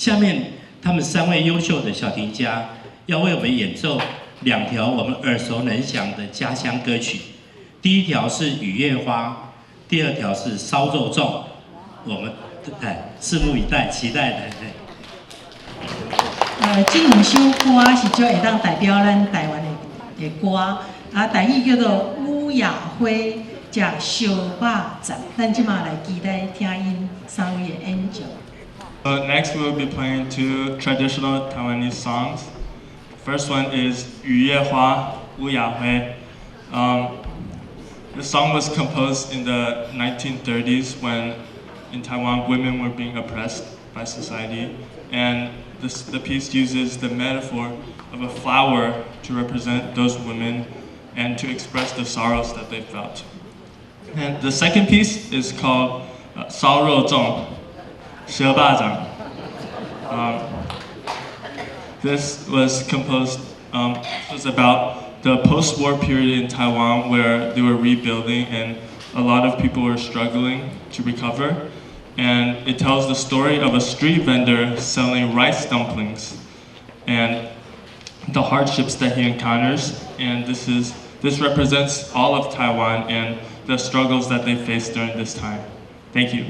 下面他们3位优秀的小提家要为我们演奏2条我们耳熟能详的家乡歌曲。第1条是《雨夜花》，第2条是《烧肉粽》。我们拭目以待，期待的。这2首歌是最会当代表咱台湾的歌，台语叫做《乌雅灰》，食烧肉粽。咱即马来期待听因3位的演奏。Next, we'll be playing 2 traditional Taiwanese songs. First one is 雨夜花, Wu Ya Hui. The song was composed in the 1930s when in Taiwan women were being oppressed by society, and the piece uses the metaphor of a flower to represent those women and to express the sorrows that they felt. And the second piece is called 烧肉粽. This was composed, was about the post-war period in Taiwan where they were rebuilding and a lot of people were struggling to recover. And it tells the story of a street vendor selling rice dumplings and the hardships that he encounters. And this represents all of Taiwan and the struggles that they faced during this time. Thank you.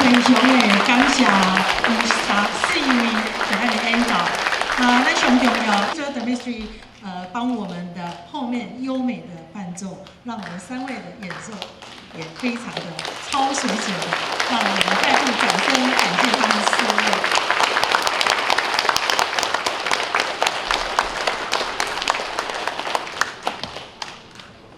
非常的感谢4位的那个演奏。那上重要，这 Dimitri 帮我们的后面优美的伴奏，让我们3位的演奏也非常的超水准的，让我们在。